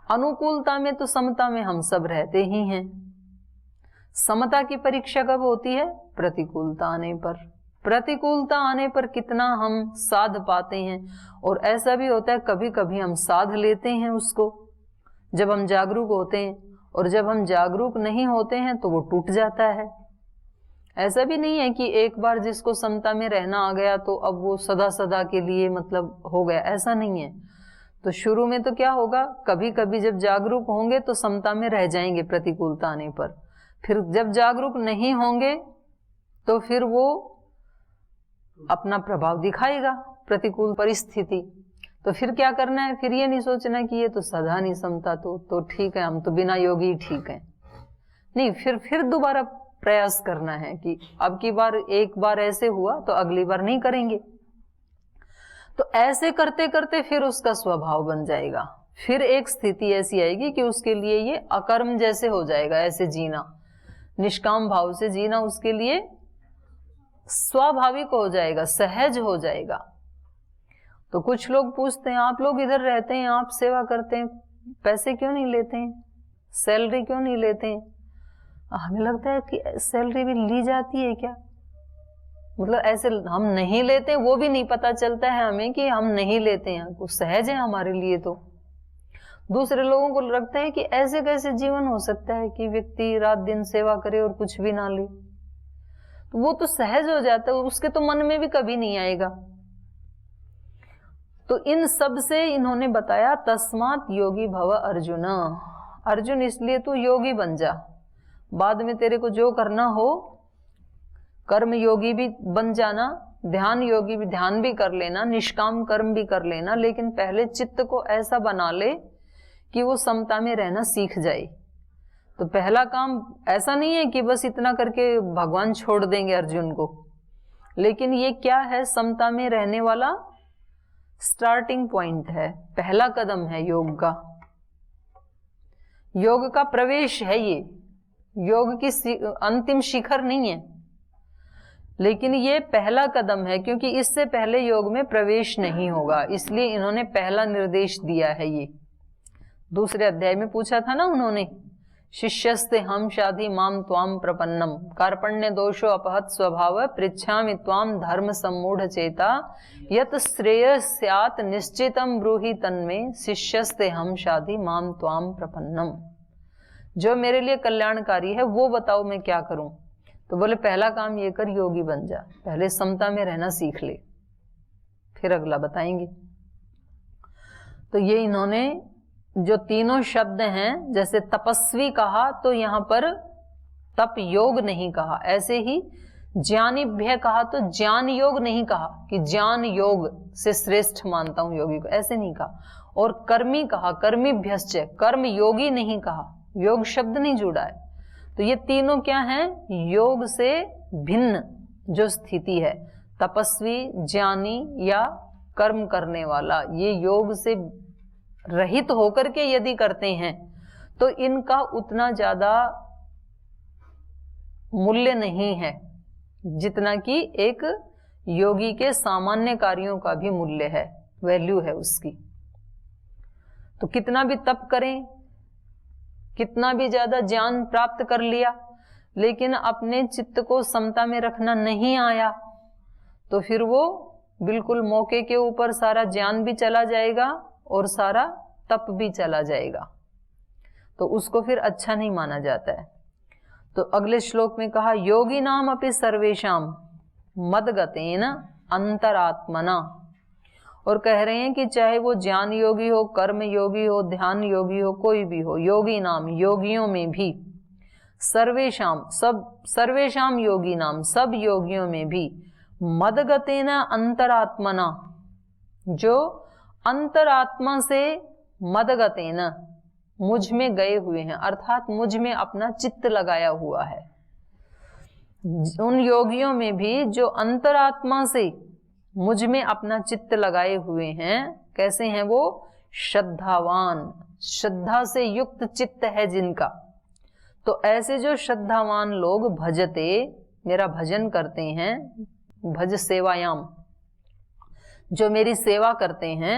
अनुकूलता में तो समता में हम सब रहते ही हैं। समता की परीक्षा कब होती है? प्रतिकूलता आने पर। प्रतिकूलता आने पर कितना हम साध पाते हैं। और ऐसा भी होता है कभी कभी हम साध लेते हैं उसको, जब हम जागरूक होते हैं, और जब हम जागरूक नहीं होते हैं तो वो टूट जाता है। ऐसा भी नहीं है कि एक बार जिसको समता में रहना आ गया तो अब वो सदा सदा के लिए मतलब हो गया, ऐसा नहीं है। तो शुरू में तो क्या होगा, कभी कभी जब जागरूक होंगे तो समता में रह जाएंगे प्रतिकूलता आने पर। फिर जब जागरूक नहीं होंगे तो फिर वो अपना प्रभाव दिखाएगा प्रतिकूल परिस्थिति। तो फिर क्या करना है, फिर ये नहीं सोचना कि ये तो सदा नहीं समता, तो ठीक है, हम तो बिना योगी ठीक है। नहीं, फिर दोबारा प्रयास करना है कि अब की बार एक बार ऐसे हुआ तो अगली बार नहीं करेंगे। तो ऐसे करते करते फिर उसका स्वभाव बन जाएगा। फिर एक स्थिति ऐसी आएगी कि उसके लिए ये अकर्म जैसे हो जाएगा, ऐसे जीना, निष्काम भाव से जीना उसके लिए स्वाभाविक हो जाएगा, सहज हो जाएगा। तो कुछ लोग पूछते हैं, आप लोग इधर रहते हैं, आप सेवा करते हैं, पैसे क्यों नहीं लेते हैं, सैलरी क्यों नहीं लेते हैं? हमें लगता है कि सैलरी भी ली जाती है क्या? मतलब ऐसे हम नहीं लेते, वो भी नहीं पता चलता है हमें कि हम नहीं लेते हैं, वो सहज है हमारे लिए। तो दूसरे लोगों को लगता है कि ऐसे कैसे जीवन हो सकता है कि व्यक्ति रात दिन सेवा करे और कुछ भी ना ले। तो वो तो सहज हो जाता है, उसके तो मन में भी कभी नहीं आएगा। तो इन सब से इन्होंने बताया, तस्मात् योगी भव अर्जुन। अर्जुन इसलिए तू योगी बन जा, बाद में तेरे को जो करना हो, कर्म योगी भी बन जाना, ध्यान योगी भी, ध्यान भी कर लेना, निष्काम कर्म भी कर लेना, लेकिन पहले चित्त को ऐसा बना ले कि वो समता में रहना सीख जाए। तो पहला काम ऐसा नहीं है कि बस इतना करके भगवान छोड़ देंगे अर्जुन को, लेकिन ये क्या है, समता में रहने वाला स्टार्टिंग पॉइंट है, पहला कदम है योग का, योग का प्रवेश है ये, योग की अंतिम शिखर नहीं है, लेकिन ये पहला कदम है, क्योंकि इससे पहले योग में प्रवेश नहीं होगा, इसलिए इन्होंने पहला निर्देश दिया है। ये दूसरे अध्याय में पूछा था ना उन्होंने, शिष्यस्ते हम शाधि माम त्वाम प्रपन्नम कार्पण्य दोषो अपहत स्वभाव पृच्छामि त्वाम धर्म सम्मूढ़ चेता यत श्रेय स्यात् निश्चितम ब्रूहि तन्मे शिष्यस्ते हम शाधि माम त्वाम प्रपन्नम। जो मेरे लिए कल्याणकारी है वो बताओ मैं क्या करूं? तो बोले पहला काम ये कर, योगी बन जा, पहले समता में रहना सीख ले, फिर अगला बताएंगे। तो ये इन्होंने जो तीनों शब्द हैं, जैसे तपस्वी कहा तो यहाँ पर तप योग नहीं कहा, ऐसे ही ज्ञानिभ्य कहा तो ज्ञान योग नहीं कहा कि ज्ञान योग से श्रेष्ठ मानता हूं योगी को, ऐसे नहीं कहा। और कर्मी कहा, कर्मीभ्यश्च, कर्म योगी नहीं कहा, योग शब्द नहीं जुड़ा है। तो ये तीनों क्या हैं, योग से भिन्न जो स्थिति है, तपस्वी, ज्ञानी या कर्म करने वाला, ये योग से रहित होकर के यदि करते हैं तो इनका उतना ज्यादा मूल्य नहीं है जितना कि एक योगी के सामान्य कार्यों का भी मूल्य है, वैल्यू है उसकी। तो कितना भी तप करें, कितना भी ज्यादा ज्ञान प्राप्त कर लिया, लेकिन अपने चित्त को समता में रखना नहीं आया, तो फिर वो बिल्कुल मौके के ऊपर सारा ज्ञान भी चला जाएगा और सारा तप भी चला जाएगा, तो उसको फिर अच्छा नहीं माना जाता है। तो अगले श्लोक में कहा, योगी नाम अपि सर्वेशाम मदगतेन अंतरात्मना। और कह रहे हैं कि चाहे वो ज्ञान योगी हो, कर्म योगी हो, ध्यान योगी हो, कोई भी हो, योगी नाम, योगियों में भी, सर्वेशाम, सब सर्वेशाम योगी नाम, सब योगियों में भी, मदगतेन अंतरात्मना, जो अंतरात्मा से मदगतेन मुझ में गए हुए हैं, अर्थात मुझ में अपना चित्त लगाया हुआ है। उन योगियों में भी जो अंतरात्मा से मुझ में अपना चित्त लगाए हुए हैं, कैसे हैं वो? श्रद्धावान, श्रद्धा से युक्त चित्त है जिनका। तो ऐसे जो श्रद्धावान लोग भजते, मेरा भजन करते हैं, भज सेवायाम, जो मेरी सेवा करते हैं,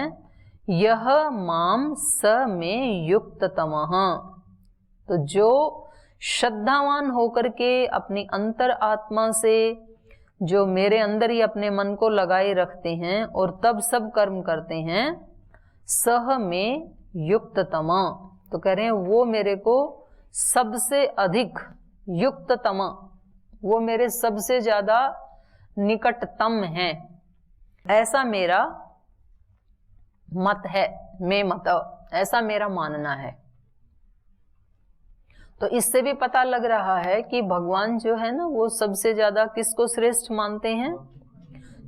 यह माम स में युक्ततमः। तो जो श्रद्धावान होकर के अपनी अंतर आत्मा से जो मेरे अंदर ही अपने मन को लगाए रखते हैं और तब सब कर्म करते हैं, सह में युक्ततम, तो कह रहे हैं वो मेरे को सबसे अधिक, युक्ततम वो मेरे सबसे ज्यादा निकटतम है, ऐसा मेरा मत है, मैं मत, ऐसा मेरा मानना है। तो इससे भी पता लग रहा है कि भगवान जो है ना वो सबसे ज्यादा किसको श्रेष्ठ मानते हैं,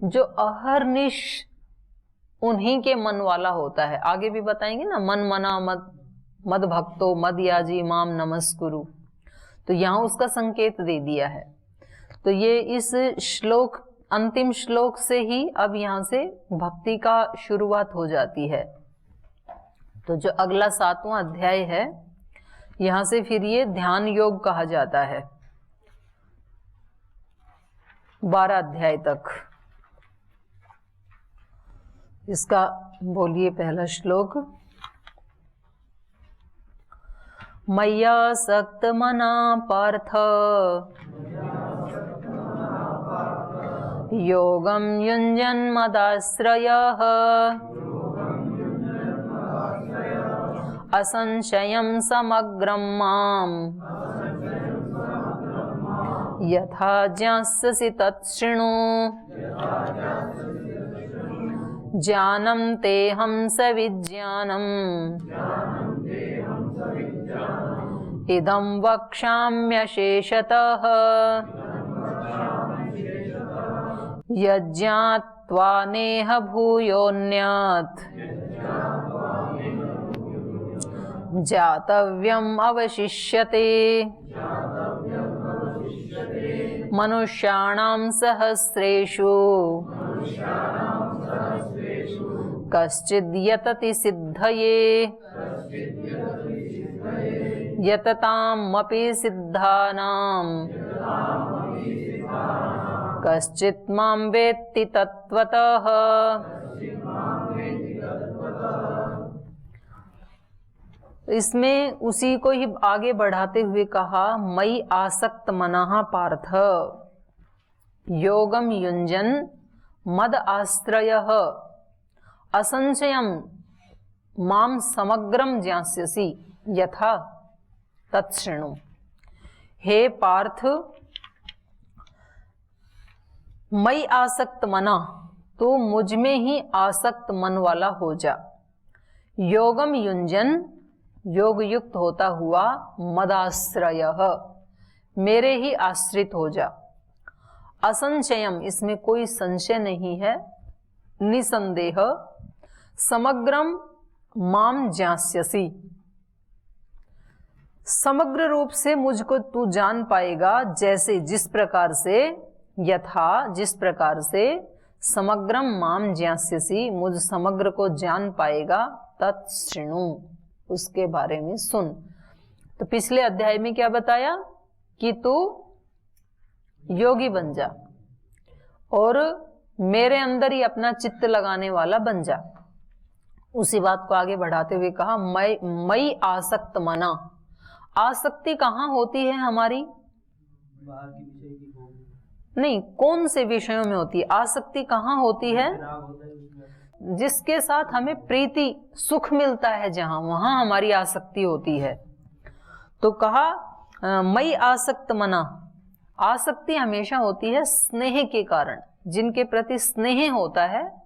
जो अहर्निश उन्हीं के मन वाला होता है। आगे भी बताएंगे ना, मन मना मद भक्तो मद याजी माम नमस्कुरु, तो यहाँ उसका संकेत दे दिया है। तो ये इस श्लोक, अंतिम श्लोक से ही अब यहाँ से भक्ति का शुरुआत हो जाती है। तो जो अगला 7वां अध्याय है, यहाँ से फिर ये ध्यान योग कहा जाता है 12 अध्याय तक। इसका बोलिए पहला श्लोक। मय्यासक्त मना पार्थ योगं युञ्जन् मदाश्रयः असंशयं समग्रं माम् यथा ज्ञास्यसि तत् शृणु। ज्ञानं तेऽहं सविज्ञानम् इदं वक्ष्याम्यशेषतः यज्ञात्वा नेह भूयोऽन्यत् जातव्यम् अवशिष्यते। मनुष्याणां सहस्रेषु कश्चिद् यतति सिद्धये यततामपि सिद्धानां कश्चित् मां वेत्ति तत्त्वतः। इसमें उसी को ही आगे बढ़ाते हुए कहा, मयि आसक्त मनः पार्थ योगम युञ्जन् मद आश्रयः असंशयं माम समग्रम ज्ञास्यसि यथा तत्शृणु। हे पार्थ, मयि आसक्त मना, तो मुझ में ही आसक्त मन वाला हो जा। योगम युञ्जन्, योग युक्त होता हुआ, मदाश्रयः, मेरे ही आश्रित हो जा। असंशयम, इसमें कोई संशय नहीं है, निसंदेह। समग्रम माम ज्ञास्यसि, समग्र रूप से मुझको तू जान पाएगा, जैसे जिस प्रकार से, यथा जिस प्रकार से, समग्रम माम ज्ञास्यसि, मुझ समग्र को जान पाएगा, तत्शृणु, उसके बारे में सुन। तो पिछले अध्याय में क्या बताया कि तू योगी बन जा और मेरे अंदर ही अपना चित्त लगाने वाला बन जा। उसी बात को आगे बढ़ाते हुए कहा, मई आसक्त मना। आसक्ति कहाँ होती है हमारी? नहीं, कौन से विषयों में होती है आसक्ति? कहाँ होती है? जिसके साथ हमें प्रीति सुख मिलता है, जहां, वहां हमारी आसक्ति होती है। तो कहा मई आसक्त मना। आसक्ति हमेशा होती है स्नेह के कारण। जिनके प्रति स्नेह होता है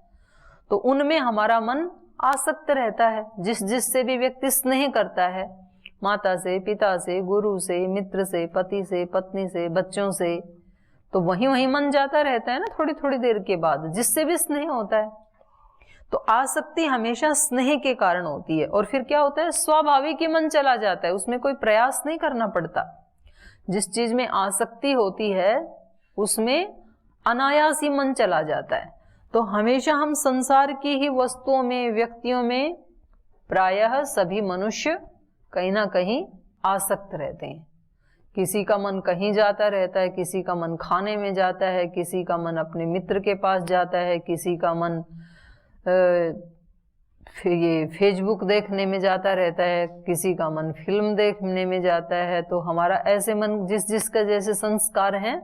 तो उनमें हमारा मन आसक्त रहता है। जिससे भी व्यक्ति स्नेह करता है, माता से, पिता से, गुरु से, मित्र से, पति से, पत्नी से, बच्चों से, तो वहीं मन जाता रहता है ना थोड़ी थोड़ी देर के बाद, जिससे भी स्नेह होता है। तो आसक्ति हमेशा स्नेह के कारण होती है। और फिर क्या होता है, स्वाभाविक ही मन चला जाता है, उसमें कोई प्रयास नहीं करना पड़ता। जिस चीज में आसक्ति होती है उसमें अनायास ही मन चला जाता है। तो हमेशा हम संसार की ही वस्तुओं में, व्यक्तियों में, प्रायः सभी मनुष्य कहीं ना कहीं आसक्त रहते हैं। किसी का मन कहीं जाता रहता है, किसी का मन खाने में जाता है, किसी का मन अपने मित्र के पास जाता है, किसी का मन फिर ये फेसबुक देखने में जाता रहता है, किसी का मन फिल्म देखने में जाता है। तो हमारा ऐसे मन जिसका जैसे संस्कार हैं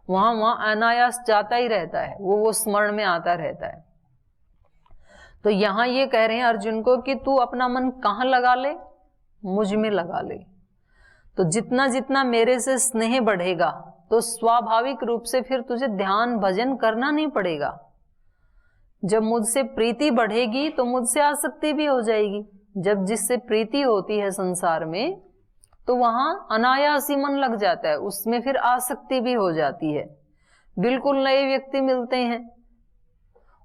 वहाँ वहाँ अनायास जाता ही रहता है, वो स्मरण में आता रहता है। तो यहाँ ये कह रहे हैं अर्जुन को कि तू अपना मन कहाँ लगा ले, मुझ में लगा ले। तो जितना जितना मेरे से स्नेह बढ़ेगा तो स्वाभाविक रूप से फिर तुझे ध्यान भजन करना नहीं पड़ेगा। जब मुझसे प्रीति बढ़ेगी तो मुझसे आसक्ति भी हो जाएगी। जब जिससे प्रीति होती है संसार में तो वहां अनायास ही मन लग जाता है, उसमें फिर आसक्ति भी हो जाती है। बिल्कुल नए व्यक्ति मिलते हैं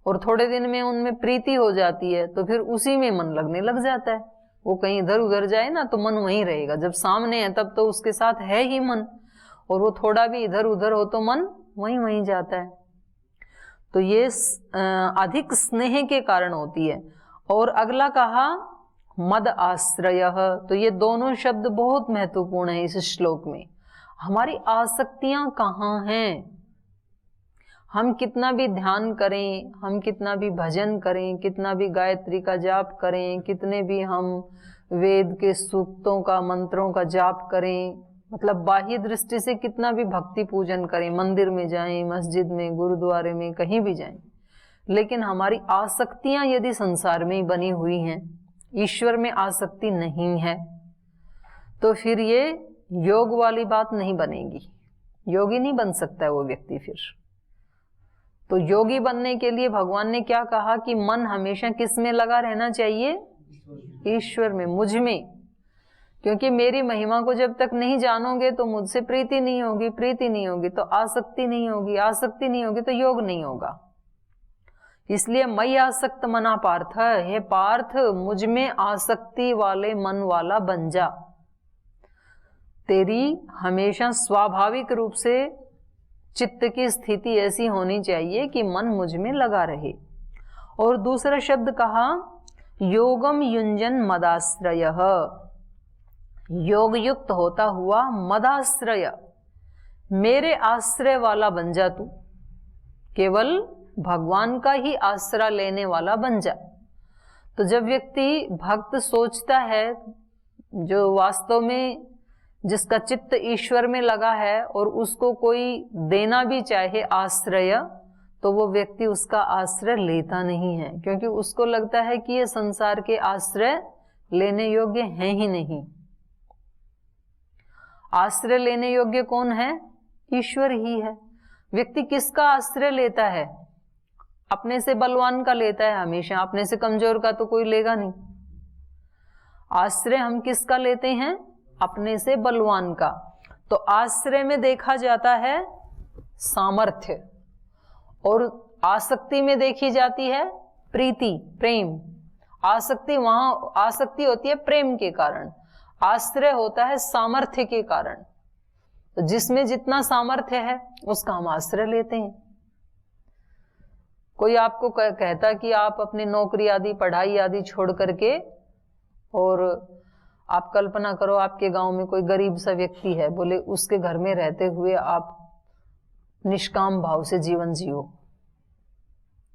और थोड़े दिन में उनमें प्रीति हो जाती है तो फिर उसी में मन लगने लग जाता है। वो कहीं इधर उधर जाए ना तो मन वहीं रहेगा, जब सामने है तब तो उसके साथ है ही मन, और वो थोड़ा भी इधर उधर हो तो मन वहीं वहीं जाता है। तो ये अधिक स्नेह के कारण होती है। और अगला कहा मद आश्रय, तो ये दोनों शब्द बहुत महत्वपूर्ण है इस श्लोक में। हमारी आसक्तियां कहाँ हैं? हम कितना भी ध्यान करें, हम कितना भी भजन करें, कितना भी गायत्री का जाप करें, कितने भी हम वेद के सूक्तों का मंत्रों का जाप करें, मतलब बाह्य दृष्टि से कितना भी भक्ति पूजन करें, मंदिर में जाएं, मस्जिद में, गुरुद्वारे में, कहीं भी जाएं, लेकिन हमारी आसक्तियां यदि संसार में ही बनी हुई हैं, ईश्वर में आसक्ति नहीं है, तो फिर ये योग वाली बात नहीं बनेगी। योगी नहीं बन सकता है वो व्यक्ति फिर। तो योगी बनने के लिए भगवान ने क्या कहा कि मन हमेशा किस में लगा रहना चाहिए? ईश्वर में, मुझ में। क्योंकि मेरी महिमा को जब तक नहीं जानोगे तो मुझसे प्रीति नहीं होगी, प्रीति नहीं होगी तो आसक्ति नहीं होगी, आसक्ति नहीं होगी तो योग नहीं होगा। इसलिए मई आसक्त मना पार्थ, हे पार्थ मुझ में आसक्ति वाले मन वाला बन जा। तेरी हमेशा स्वाभाविक रूप से चित्त की स्थिति ऐसी होनी चाहिए कि मन मुझ में लगा रहे। और दूसरा शब्द कहा योगम युंजन मदाश्रय, योग युक्त होता हुआ मदाश्रय, मेरे आश्रय वाला बन जा तू, केवल भगवान का ही आश्रय लेने वाला बन जा। तो जब व्यक्ति भक्त सोचता है, जो वास्तव में जिसका चित्त ईश्वर में लगा है और उसको कोई देना भी चाहे आश्रय, तो वो व्यक्ति उसका आश्रय लेता नहीं है, क्योंकि उसको लगता है कि ये संसार के आश्रय लेने योग्य हैं ही नहीं। आश्रय लेने योग्य कौन है? ईश्वर ही है। व्यक्ति किसका आश्रय लेता है? अपने से बलवान का लेता है हमेशा, अपने से कमजोर का तो कोई लेगा नहीं। आश्रय हम किसका लेते हैं? अपने से बलवान का। तो आश्रय में देखा जाता है सामर्थ्य, और आसक्ति में देखी जाती है प्रीति, प्रेम। आसक्ति वहां आसक्ति होती है प्रेम के कारण, आश्रय होता है सामर्थ्य के कारण। तो जिसमें जितना सामर्थ्य है उसका हम आश्रय लेते हैं। कोई आपको कहता कि आप अपनी नौकरी आदि, पढ़ाई आदि छोड़ करके, और आप कल्पना करो आपके गांव में कोई गरीब सा व्यक्ति है, बोले उसके घर में रहते हुए आप निष्काम भाव से जीवन जियो,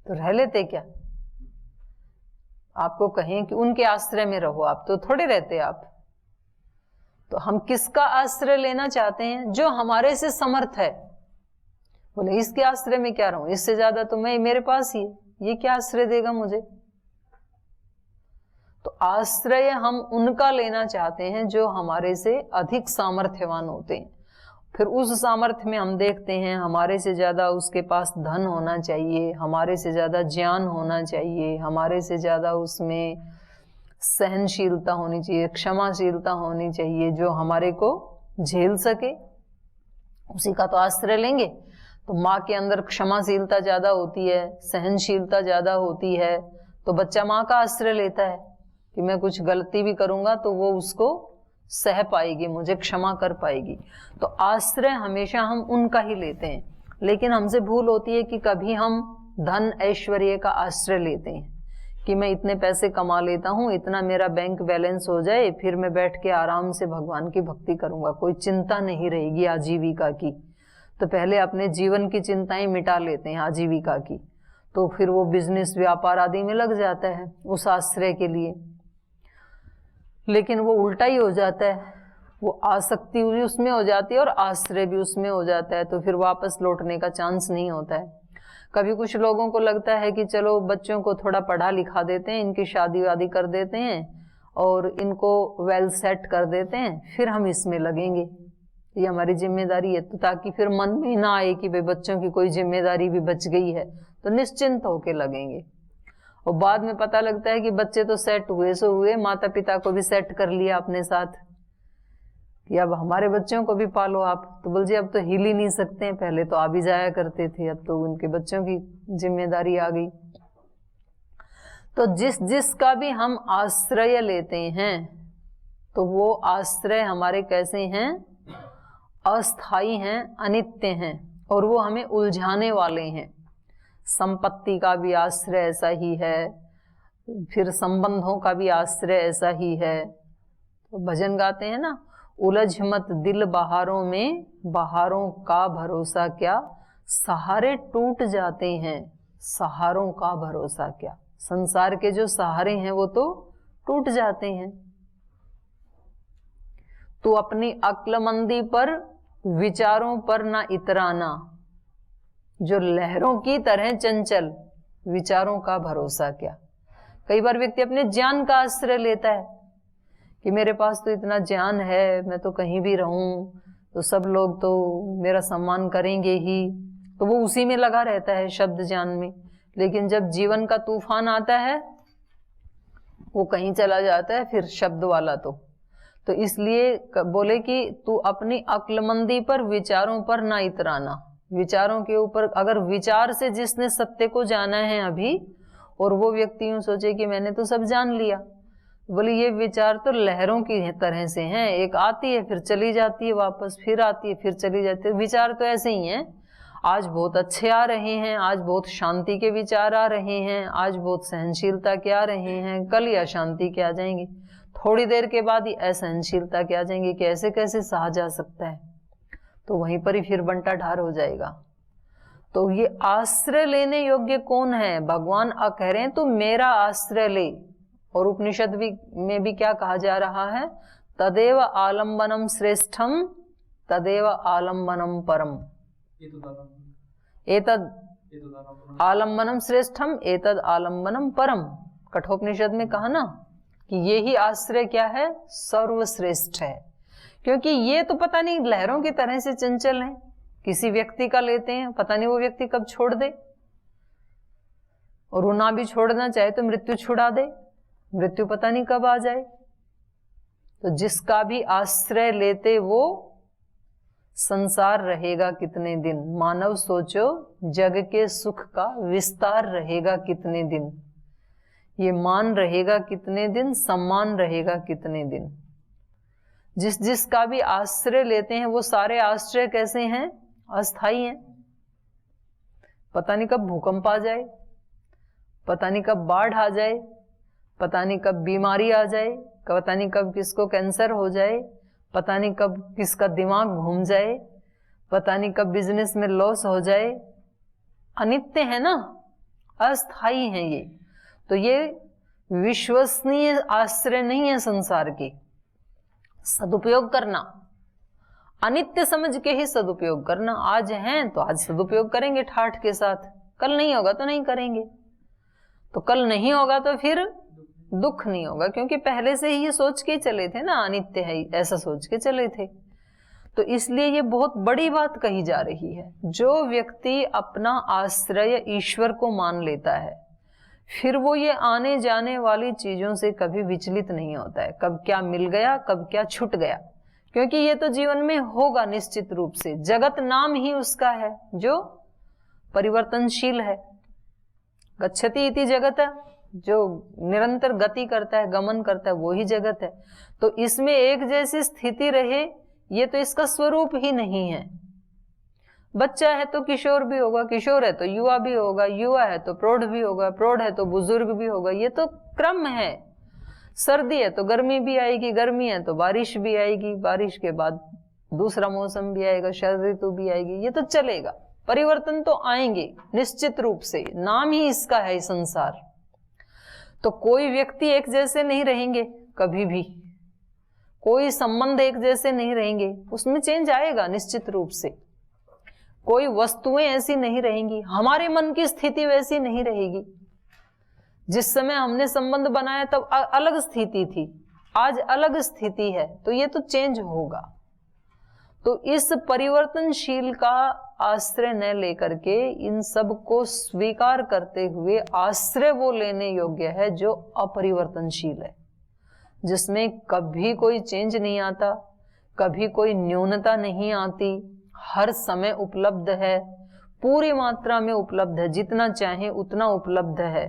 तो रह लेते क्या? आपको कहें कि उनके आश्रय में रहो, आप तो थोड़े रहते आप। तो हम किसका आश्रय लेना चाहते हैं? जो हमारे से समर्थ है। बोले इसके आश्रय में क्या रहूं, इससे ज्यादा तो मैं मेरे पास ही है, ये क्या आश्रय देगा मुझे? तो आश्रय हम उनका लेना चाहते हैं जो हमारे से अधिक सामर्थ्यवान होते हैं। फिर उस सामर्थ्य में हम देखते हैं हमारे से ज्यादा उसके पास धन होना चाहिए, हमारे से ज्यादा ज्ञान होना चाहिए, हमारे से ज्यादा उसमें सहनशीलता होनी चाहिए, क्षमाशीलता होनी चाहिए, जो हमारे को झेल सके, उसी का तो आश्रय लेंगे। तो माँ के अंदर क्षमाशीलता ज्यादा होती है, सहनशीलता ज्यादा होती है, तो बच्चा माँ का आश्रय लेता है कि मैं कुछ गलती भी करूंगा तो वो उसको सह पाएगी, मुझे क्षमा कर पाएगी। तो आश्रय हमेशा हम उनका ही लेते हैं। लेकिन हमसे भूल होती है कि कभी हम धन ऐश्वर्य का आश्रय लेते हैं कि मैं इतने पैसे कमा लेता हूं, इतना मेरा बैंक बैलेंस हो जाए, फिर मैं बैठ के आराम से भगवान की भक्ति करूंगा, कोई चिंता नहीं रहेगी आजीविका की। तो पहले अपने जीवन की चिंताएं मिटा लेते हैं आजीविका की। तो फिर वो बिजनेस व्यापार आदि में लग जाता है उस आश्रय के लिए। लेकिन वो उल्टा ही हो जाता है, वो आसक्ति भी उसमें हो जाती है और आश्रय भी उसमें हो जाता है, तो फिर वापस लौटने का चांस नहीं होता है। कभी कुछ लोगों को लगता है कि चलो बच्चों को थोड़ा पढ़ा लिखा देते हैं, इनकी शादी वादी कर देते हैं और इनको वेल सेट कर देते हैं, फिर हम इसमें लगेंगे, ये हमारी जिम्मेदारी है। तो ताकि फिर मन में ना आए कि भाई बच्चों की कोई जिम्मेदारी भी बच गई है, तो निश्चिंत होके लगेंगे। और बाद में पता लगता है कि बच्चे तो सेट हुए सो हुए, माता पिता को भी सेट कर लिया अपने साथ कि अब हमारे बच्चों को भी पालो आप। तो बोल जी अब तो हिल ही नहीं सकते हैं, पहले तो आ भी जाया करते थे, अब तो उनके बच्चों की जिम्मेदारी आ गई। तो जिस जिसका भी हम आश्रय लेते हैं तो वो आश्रय हमारे कैसे हैं, अस्थाई हैं, अनित्य हैं और वो हमें उलझाने वाले हैं। संपत्ति का भी आश्रय ऐसा ही है, फिर संबंधों का भी आश्रय ऐसा ही है। तो भजन गाते हैं ना, उलझ मत दिल बहारों में, बहारों का भरोसा क्या, सहारे टूट जाते हैं, सहारों का भरोसा क्या। संसार के जो सहारे हैं वो तो टूट जाते हैं। तो अपनी अक्लमंदी पर, विचारों पर ना इतराना, जो लहरों की तरह चंचल, विचारों का भरोसा क्या। कई बार व्यक्ति अपने ज्ञान का आश्रय लेता है कि मेरे पास तो इतना ज्ञान है, मैं तो कहीं भी रहूं तो सब लोग तो मेरा सम्मान करेंगे ही, तो वो उसी में लगा रहता है शब्द ज्ञान में। लेकिन जब जीवन का तूफान आता है वो कहीं चला जाता है फिर शब्द वाला। तो इसलिए बोले कि तू अपनी अक्लमंदी पर, विचारों पर ना इतराना। विचारों के ऊपर, अगर विचार से जिसने सत्य को जाना है अभी और वो व्यक्ति यूं सोचे कि मैंने तो सब जान लिया, बोले ये विचार तो लहरों की तरह से हैं, एक आती है फिर चली जाती है, वापस फिर आती है फिर चली जाती है। विचार तो ऐसे ही हैं, आज बहुत अच्छे आ रहे हैं, आज बहुत शांति के विचार आ रहे हैं, आज बहुत सहनशीलता के आ रहे हैं, कल ही अशांति के आ जाएंगे, थोड़ी देर के बाद ही असहनशीलता के आ जाएंगे कि ऐसे कैसे सहा जा सकता है। तो वहीं पर ही फिर बंटा ढार हो जाएगा। तो ये आश्रय लेने योग्य कौन है, भगवान कह रहे हैं तो मेरा आश्रय ले। और उपनिषद में भी क्या कहा जा रहा है, तदेव आलम्बनम श्रेष्ठम, तदेव आलम्बनम परम, एतद आलम्बनम श्रेष्ठम, एतद आलम्बनम परम। कठोपनिषद में कहा ना कि ये ही आश्रय क्या है, सर्वश्रेष्ठ है। क्योंकि ये तो पता नहीं लहरों की तरह से चंचल है, किसी व्यक्ति का लेते हैं, पता नहीं वो व्यक्ति कब छोड़ दे, और वो ना भी छोड़ना चाहे तो मृत्यु छुड़ा दे, मृत्यु पता नहीं कब आ जाए। तो जिसका भी आश्रय लेते वो संसार रहेगा कितने दिन। मानव सोचो, जग के सुख का विस्तार रहेगा कितने दिन, ये मान रहेगा कितने दिन, सम्मान रहेगा कितने दिन। जिस जिसका भी आश्रय लेते हैं वो सारे आश्रय कैसे हैं, अस्थाई हैं। पता नहीं कब भूकंप आ जाए, पता नहीं कब बाढ़ आ जाए, पता नहीं कब बीमारी आ जाए, पता नहीं कब किसको कैंसर हो जाए, पता नहीं कब किसका दिमाग घूम जाए, पता नहीं कब बिजनेस में लॉस हो जाए। अनित्य है ना, अस्थाई है ये। तो ये विश्वसनीय आश्रय नहीं है संसार के। सदुपयोग करना, अनित्य समझ के ही सदुपयोग करना। आज हैं तो आज सदुपयोग करेंगे ठाठ के साथ, कल नहीं होगा तो नहीं करेंगे। तो कल नहीं होगा तो फिर दुख नहीं होगा, क्योंकि पहले से ही ये सोच के चले थे ना, अनित्य है ऐसा सोच के चले थे। तो इसलिए ये बहुत बड़ी बात कही जा रही है। जो व्यक्ति अपना आश्रय ईश्वर को मान लेता है, फिर वो ये आने जाने वाली चीजों से कभी विचलित नहीं होता है, कब क्या मिल गया कब क्या छूट गया, क्योंकि ये तो जीवन में होगा निश्चित रूप से। जगत नाम ही उसका है जो परिवर्तनशील है। गच्छति इति जगत है, जो निरंतर गति करता है, गमन करता है, वो ही जगत है। तो इसमें एक जैसी स्थिति रहे ये तो इसका स्वरूप ही नहीं है। बच्चा है तो किशोर भी होगा, किशोर है तो युवा भी होगा, युवा है तो प्रौढ़ भी होगा, प्रौढ़ है तो बुजुर्ग भी होगा, ये तो क्रम है। सर्दी है तो गर्मी भी आएगी, गर्मी है तो बारिश भी आएगी, बारिश के बाद दूसरा मौसम भी आएगा, शरद ऋतु भी आएगी, ये तो चलेगा। परिवर्तन तो आएंगे निश्चित रूप से, नाम ही इसका है संसार। तो कोई व्यक्ति एक जैसे नहीं रहेंगे कभी भी, कोई संबंध एक जैसे नहीं रहेंगे, उसमें चेंज आएगा निश्चित रूप से। कोई वस्तुएं ऐसी नहीं रहेंगी, हमारे मन की स्थिति वैसी नहीं रहेगी। जिस समय हमने संबंध बनाया तब अलग स्थिति थी, आज अलग स्थिति है, तो ये तो चेंज होगा। तो इस परिवर्तनशील का आश्रय न लेकर के इन सब को स्वीकार करते हुए आश्रय वो लेने योग्य है जो अपरिवर्तनशील है, जिसमें कभी कोई चेंज नहीं आता, कभी कोई न्यूनता नहीं आती, हर समय उपलब्ध है, पूरी मात्रा में उपलब्ध है, जितना चाहे उतना उपलब्ध है।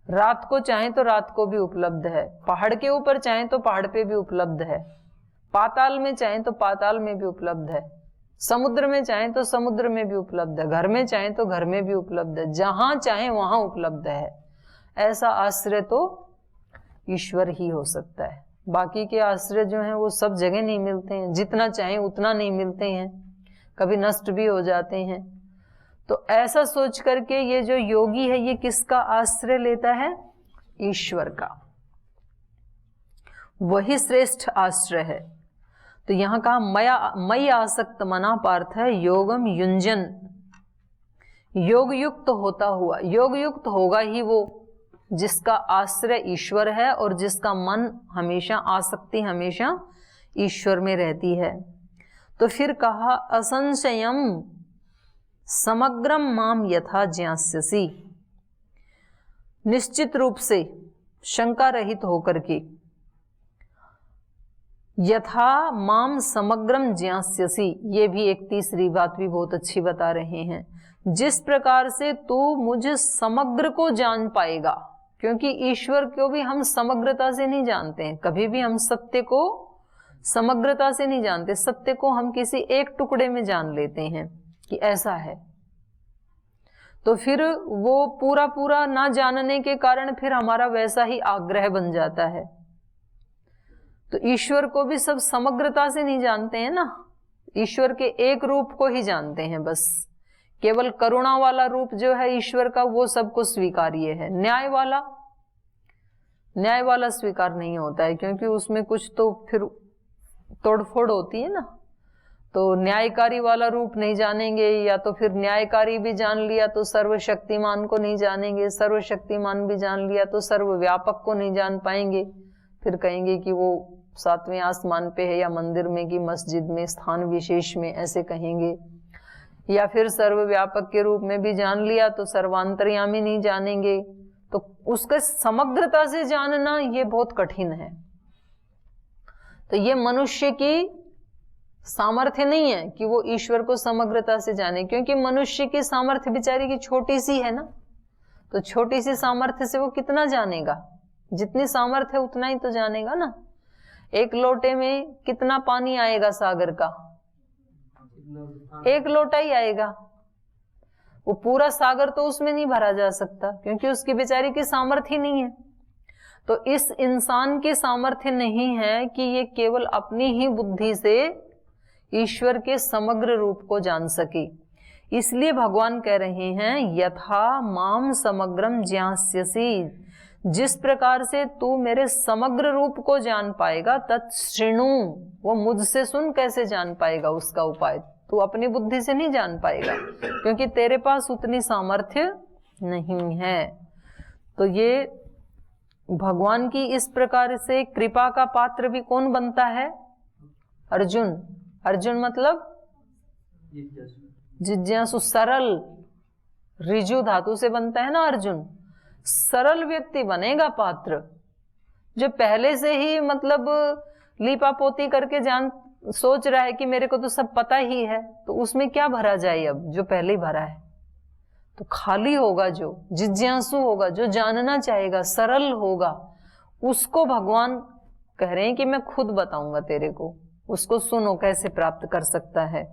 रात को चाहे तो रात को भी उपलब्ध है, पहाड़ के ऊपर चाहे तो पहाड़ पे भी उपलब्ध है, पाताल में चाहे तो पाताल में भी उपलब्ध है, समुद्र में चाहे तो समुद्र में भी उपलब्ध है, घर में चाहे तो घर में भी उपलब्ध है, जहां चाहे वहां उपलब्ध है। ऐसा आश्रय तो ईश्वर ही हो सकता है। बाकी के आश्रय जो हैं वो सब जगह नहीं मिलते हैं, जितना चाहे उतना नहीं मिलते हैं, कभी नष्ट भी हो जाते हैं। तो ऐसा सोच करके ये जो योगी है ये किसका आश्रय लेता है? ईश्वर का। वही श्रेष्ठ आश्रय है। तो यहां कहा मई आसक्त मना पार्थ है योगम युंजन, योग युक्त होता हुआ, योग युक्त होगा ही वो जिसका आश्रय ईश्वर है और जिसका मन हमेशा, आसक्ति हमेशा ईश्वर में रहती है। तो फिर कहा असंशयम समग्रम माम यथा ज्ञास्यसि, निश्चित रूप से शंका रहित होकर के यथा माम समग्रम ज्ञास्यसि, ये भी एक तीसरी बात भी बहुत अच्छी बता रहे हैं, जिस प्रकार से तू मुझे समग्र को जान पाएगा, क्योंकि ईश्वर को भी हम समग्रता से नहीं जानते हैं, कभी भी हम सत्य को समग्रता से नहीं जानते, सत्य को हम किसी एक टुकड़े में जान लेते हैं कि ऐसा है। तो फिर वो पूरा पूरा ना जानने के कारण फिर हमारा वैसा ही आग्रह बन जाता है। तो ईश्वर को भी सब समग्रता से नहीं जानते हैं ना, ईश्वर के एक रूप को ही जानते हैं बस। केवल करुणा वाला रूप जो है ईश्वर का वो सबको स्वीकार्य है, न्याय वाला स्वीकार नहीं होता है, क्योंकि उसमें कुछ तो फिर तोड़फोड़ होती है ना। तो न्यायकारी वाला रूप नहीं जानेंगे, या तो फिर न्यायकारी भी जान लिया तो सर्वशक्तिमान को नहीं जानेंगे, सर्वशक्तिमान भी जान लिया तो सर्वव्यापक को नहीं जान पाएंगे, फिर कहेंगे कि वो 7वें आसमान पे है या मंदिर में कि मस्जिद में स्थान विशेष में, ऐसे कहेंगे। या फिर सर्वव्यापक के रूप में भी जान लिया तो सर्वांतर्यामी नहीं जानेंगे। तो उसके समग्रता से जानना ये बहुत कठिन है। तो ये मनुष्य की सामर्थ्य नहीं है कि वो ईश्वर को समग्रता से जाने, क्योंकि मनुष्य की सामर्थ्य बेचारी की छोटी सी है ना। तो छोटी सी सामर्थ्य से वो कितना जानेगा? जितनी सामर्थ्य है उतना ही तो जानेगा ना। एक लोटे में कितना पानी आएगा सागर का? एक लोटा ही आएगा, वो पूरा सागर तो उसमें नहीं भरा जा सकता, क्योंकि उसकी बेचारी की सामर्थ्य नहीं है। तो इस इंसान की सामर्थ्य नहीं है कि ये केवल अपनी ही बुद्धि से ईश्वर के समग्र रूप को जान सके। इसलिए भगवान कह रहे हैं यथा माम समग्रम ज्ञास्यसि, जिस प्रकार से तू मेरे समग्र रूप को जान पाएगा, तत्शृणु, वो मुझसे सुन। कैसे जान पाएगा? उसका उपाय तू अपनी बुद्धि से नहीं जान पाएगा, क्योंकि तेरे पास उतनी सामर्थ्य नहीं है। तो ये भगवान की इस प्रकार से कृपा का पात्र भी कौन बनता है? अर्जुन। अर्जुन मतलब जिज्ञासु, सरल, ऋजु धातु से बनता है ना अर्जुन। सरल व्यक्ति बनेगा पात्र, जो पहले से ही मतलब लीपापोती करके सोच रहा है कि मेरे को तो सब पता ही है, तो उसमें क्या भरा जाए अब, जो पहले ही भरा है। तो खाली होगा जो जिज्ञासु होगा, जो जानना चाहेगा, सरल होगा, उसको भगवान कह रहे हैं कि मैं खुद बताऊंगा तेरे को, उसको सुनो कैसे प्राप्त कर सकता है।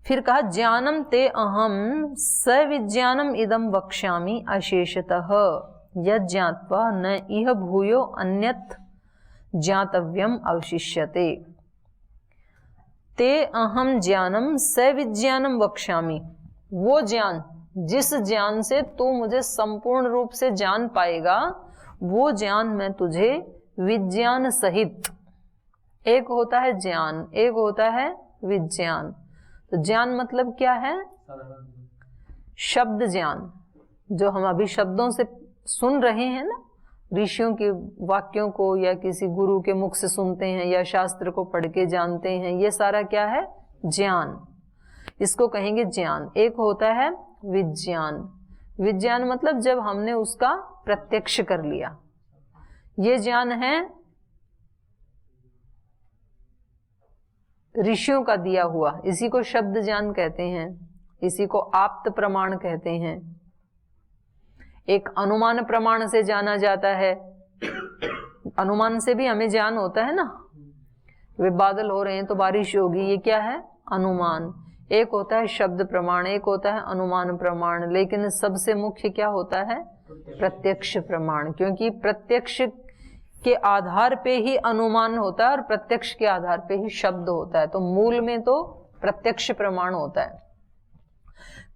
फिर कहा ज्ञानम ते अहम सविज्ञानम इदम वक्ष्यामि अशेषतः यज्ञात्वा न इह भूयो अन्यत् ज्ञातव्यम अवशिष्यते। ते अहम ज्ञानम सविज्ञानम वक्ष्यामि, वो ज्ञान, जिस ज्ञान से तू मुझे संपूर्ण रूप से जान पाएगा, वो ज्ञान मैं तुझे विज्ञान सहित, एक होता है ज्ञान, एक होता है विज्ञान। तो ज्ञान मतलब क्या है? शब्द ज्ञान, जो हम अभी शब्दों से सुन रहे हैं ना, ऋषियों के वाक्यों को या किसी गुरु के मुख से सुनते हैं या शास्त्र को पढ़ के जानते हैं, ये सारा क्या है? ज्ञान। इसको कहेंगे ज्ञान। एक होता है विज्ञान। विज्ञान मतलब जब हमने उसका प्रत्यक्ष कर लिया, ये ज्ञान है ऋषियों का दिया हुआ, इसी को शब्द ज्ञान कहते हैं, इसी को आप्त प्रमाण कहते हैं। एक अनुमान प्रमाण से जाना जाता है, अनुमान से भी हमें ज्ञान होता है ना, वे बादल हो रहे हैं तो बारिश होगी, ये क्या है? अनुमान। एक होता है शब्द प्रमाण, एक होता है अनुमान प्रमाण, लेकिन सबसे मुख्य क्या होता है? प्रत्यक्ष प्रमाण, क्योंकि प्रत्यक्ष के आधार पे ही अनुमान होता है और प्रत्यक्ष के आधार पे ही शब्द होता है। तो मूल में तो प्रत्यक्ष प्रमाण होता है।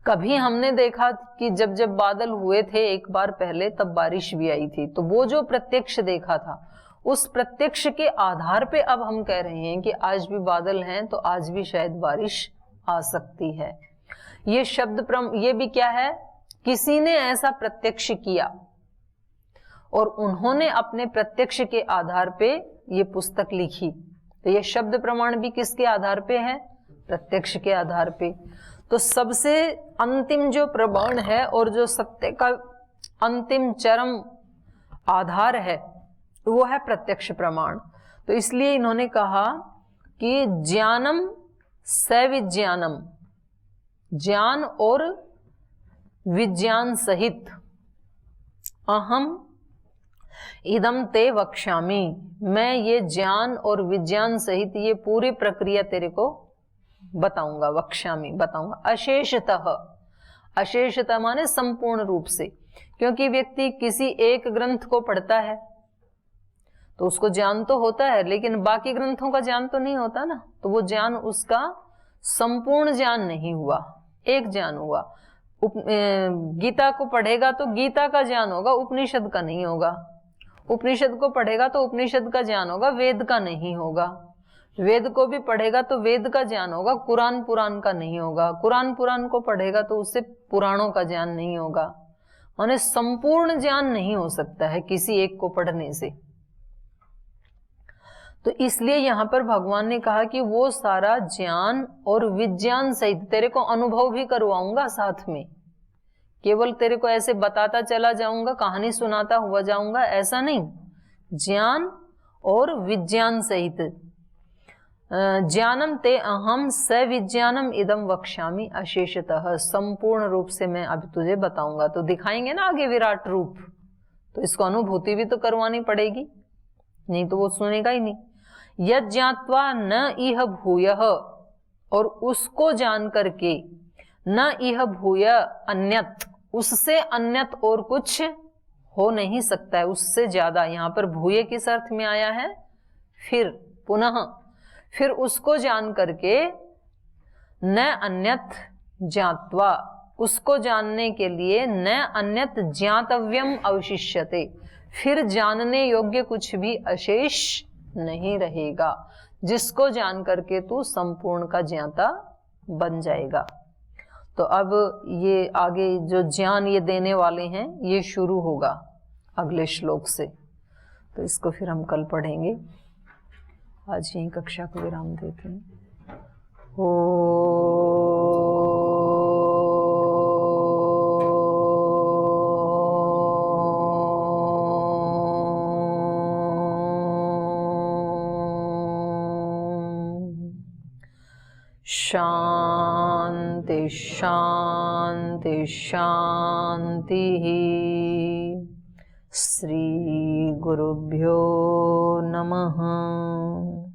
कभी हमने देखा कि जब जब बादल हुए थे एक बार पहले, तब बारिश भी आई थी, तो वो जो प्रत्यक्ष देखा था, उस प्रत्यक्ष के आधार पे अब हम कह रहे हैं कि आज भी बादल हैं तो आज भी शायद बारिश आ सकती है। ये शब्द ये भी क्या है? किसी ने ऐसा प्रत्यक्ष किया और उन्होंने अपने प्रत्यक्ष के आधार पे ये पुस्तक लिखी। तो ये शब्द प्रमाण भी किसके आधार पे है? प्रत्यक्ष के आधार पे। तो सबसे अंतिम जो प्रमाण है और जो सत्य का अंतिम चरम आधार है, वो है प्रत्यक्ष प्रमाण। तो इसलिए इन्होंने कहा कि ज्ञानम सविज्ञानम, ज्ञान और विज्ञान सहित, अहम इदम ते वक्ष्यामि, मैं ये ज्ञान और विज्ञान सहित ये पूरी प्रक्रिया तेरे को बताऊंगा, वक्ष्यामि बताऊंगा। अशेषतः, अशेषतः माने संपूर्ण रूप से, क्योंकि व्यक्ति किसी एक ग्रंथ को पढ़ता है तो उसको ज्ञान तो होता है, लेकिन बाकी ग्रंथों का ज्ञान तो नहीं होता ना, तो वो ज्ञान उसका संपूर्ण ज्ञान नहीं हुआ, एक ज्ञान हुआ। गीता को पढ़ेगा तो गीता का ज्ञान होगा, उपनिषद का नहीं होगा। उपनिषद को पढ़ेगा तो उपनिषद का ज्ञान होगा, वेद का नहीं होगा। वेद को भी पढ़ेगा तो वेद का ज्ञान होगा, कुरान पुराण का नहीं होगा। कुरान पुराण को पढ़ेगा तो उससे पुराणों का ज्ञान नहीं होगा। माने संपूर्ण ज्ञान नहीं हो सकता है किसी एक को पढ़ने से। तो इसलिए यहां पर भगवान ने कहा कि वो सारा ज्ञान और विज्ञान सहित तेरे को अनुभव भी करवाऊंगा साथ में। केवल तेरे को ऐसे बताता चला जाऊंगा, कहानी सुनाता हुआ जाऊंगा, ऐसा नहीं। ज्ञान और विज्ञान सहित। ज्ञानम ते अहम सविज्ञानम इदम वक्ष्यामि अशेषतः, संपूर्ण रूप से मैं अब तुझे बताऊंगा। तो दिखाएंगे ना आगे विराट रूप, तो इसको अनुभूति भी तो करवानी पड़ेगी, नहीं तो वो सुनेगा ही नहीं। यद ज्ञात्वा न इह भूयः, और उसको जान करके, न इह भूय अन्यत, उससे अन्यत और कुछ हो नहीं सकता है, उससे ज्यादा। यहां पर भूय किस अर्थ में आया है? फिर, पुनः, फिर उसको जान करके, न अन्यत ज्ञात्वा, उसको जानने के लिए, न अन्यत ज्ञातव्यम अवशिष्यते, फिर जानने योग्य कुछ भी अशेष नहीं रहेगा, जिसको जान करके तू संपूर्ण का ज्ञाता बन जाएगा। तो अब ये आगे जो ज्ञान ये देने वाले हैं, ये शुरू होगा अगले श्लोक से, तो इसको फिर हम कल पढ़ेंगे। आज यही कक्षा को विराम देते हैं। शांति शांति शांति। श्री गुरुभ्यो नमः।